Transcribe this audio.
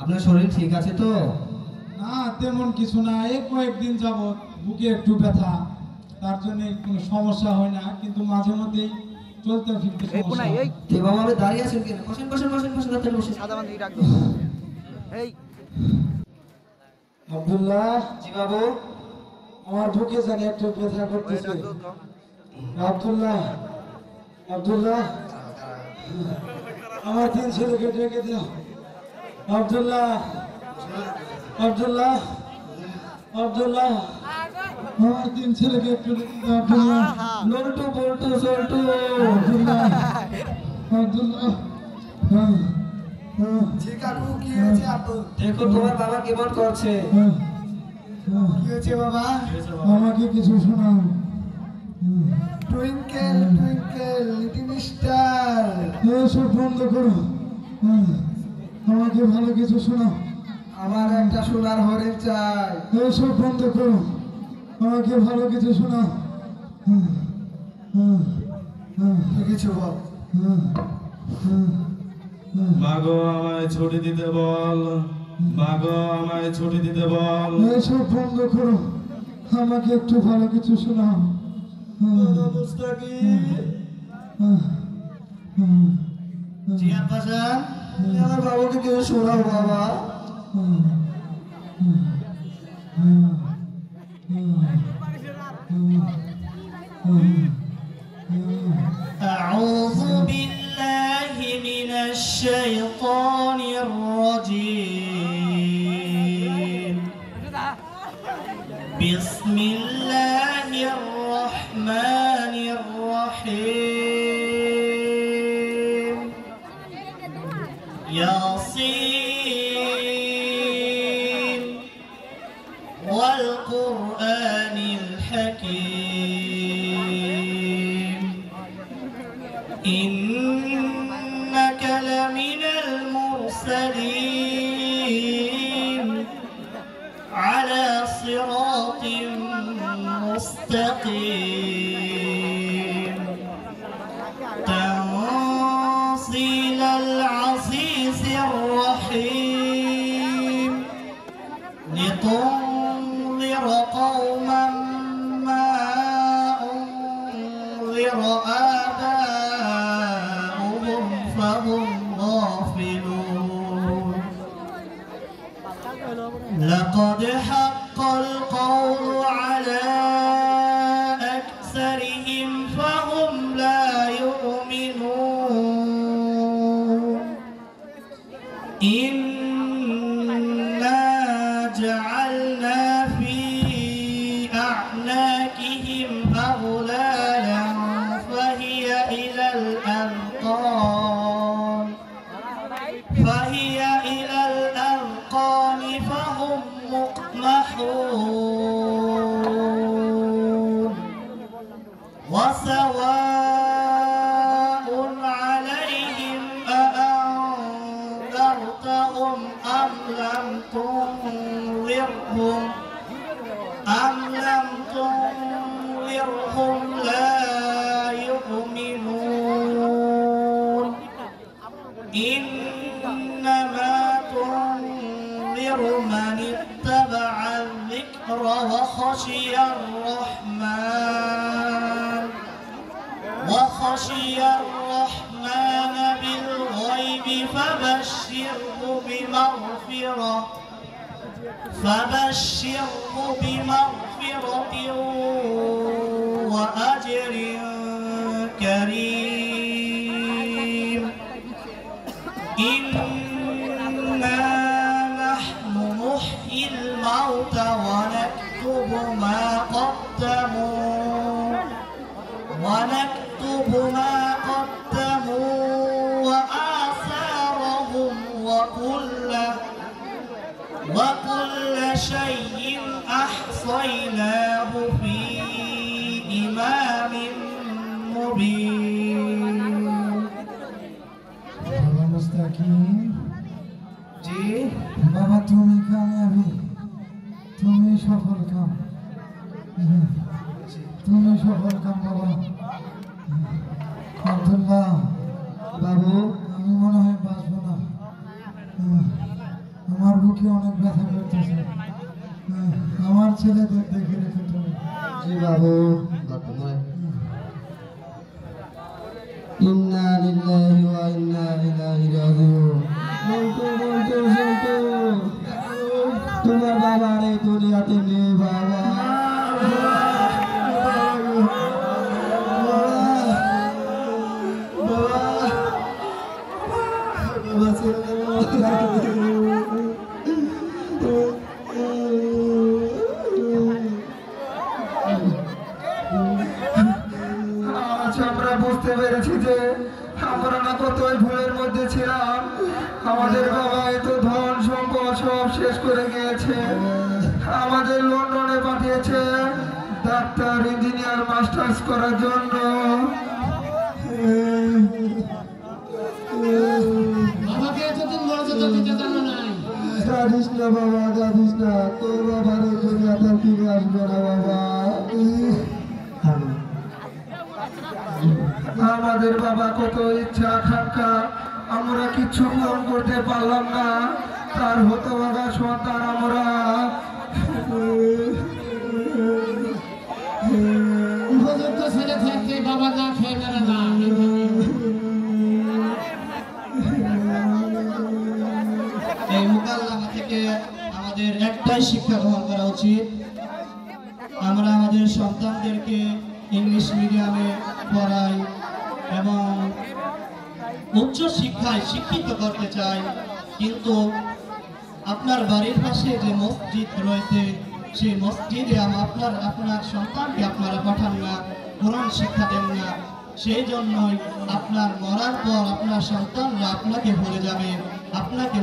আপনার শরীর ঠিক আছে তো? না তেমন কিছু না, এই কয়েকদিন যাবত বুকে একটু ব্যথা, তার জন্য কোনো সমস্যা হয় না, কিন্তু মাঝে মধ্যেই চলতে ফিরতে সমস্যা হয়। এভাবে দাঁড়িয়ে আছেন কেন? বসেন বসেন বসেন বসেন, তাড়াতাড়ি বসেন। আব্দুল্লাহ, জি বাবু। আমার বুকে জানি একটু ব্যথা করতেছে। আব্দুল্লাহ, আব্দুল্লাহ, আমার 3 ছেলেকে ডেকে দাও। আব্দুল্লাহ, আব্দুল্লাহ, আব্দুল্লাহ, আমার 3 ছেলেকে একটু ডেকে দাও। আব্দুল্লাহ, লল্টু বল্টু সল্টু। আব্দুল্লাহ, আব্দুল্লাহ, জি কাকু, কি হয়েছে আপনার? দেখো তোমার বাবা কেমন করছে। কি হয়েছে বাবা? আমাকে কিছু শোনাও। Twinkle twinkle little star. এসব বন্ধ করো, আমাকে ভালো কিছু শোনাও। আমার একটা সোনার হরিণ চাই। এসব বন্ধ করো, আমাকে ভালো কিছু শোনাও। কিছু বল। মাগো আমায় ছুটি দিতে বল, মাগো আমায় ছুটি দিতে বল। এসব বন্ধ করো, আমাকে একটু ভালো কিছু শোনাও। জিয়া পাশা, আমার বাবাকে কেউ শোনাও বাবা। أعوذ بالله من الشيطان الرجيم. بسم الله الرحمن الرحيم. ياسين والقرآن الحكيم. إنك لمن المرسلين على صراط مستقيم. تنزيل العزيز الرحيم. لتنذر قوما ما أنذر آباؤهم فهم غافلون. لقد حق القول على أكثرهم فهم لا يؤمنون. إنا جعلنا في أعناقهم أغلالا فهي إلى الأذقان فهم مقمحون. وسواء عليهم أأنذرتهم أم لم تنذرهم لا يؤمنون. إنما تنذر من اتبع الذكر وخشي الرحمن بالغيب فبشره بمغفرة وأجر كريم. إنا نحن نحيي الموتى ونكتب ما قدموا وآثارهم وكل شيء أحصيناه في إمام مبين. মুস্তাকিম, জি বাবা তুমি কামিয়াবি, তুমি সফল কাম, তুমি সফল কাম বাবা। আব্দুল্লাহ বাবু, করতেছে। আমার ছেলেদের দেখে রেখে তুমি। জি বাবু ঘটনায় ইন্না লিল্লাহি ওয়া ইন্না ইলাইহি রাজিউন। মন্টু মন্টু মন্টু তোমার বাবা আর এই দুনিয়াতে নেই বাবা। আজ আমরা বুঝতে পেরেছি যে আমরা না কতই ভুলের মধ্যে ছিলাম। আমাদের বাবা এত ধন সম্পদ সব শেষ করে গিয়েছে। আমাদের লন্ডনে পাঠিয়েছে ডাক্তার ইঞ্জিনিয়ার মাস্টার্স করার জন্য। বাবাকে এতদিন মর্যাদা দিতে জানো নাই। কাঁদিস না বাবা, কাঁদিস না। তোর বাবার এই দুনিয়াতে ফিরে আসবে না বাবা। আমাদের বাবা কত ইচ্ছা আকাঙ্ক্ষা, আমরা কিছু পূরণ করতে পারলাম না। তার হতভাগা সন্তান আমরা। উপযুক্ত ছেলে থাকতে বাবা না খেয়ে মেরে না। এই মোকাল্লামা থেকে আমাদের একটাই শিক্ষা গ্রহণ করা উচিত, আমরা আমাদের সন্তানদেরকে ইংলিশ মিডিয়ামে পড়াই এবং উচ্চ শিক্ষায় শিক্ষিত করতে চাই, কিন্তু আপনার বাড়ির পাশে যে মসজিদ রয়েছে সেই মসজিদে আপনার সন্তানকে আপনারা পাঠান না, কোরআন শিক্ষা দেন না। সেই জন্যই আপনার মরার পর আপনার সন্তানরা আপনাকে ভুলে যাবে, আপনাকে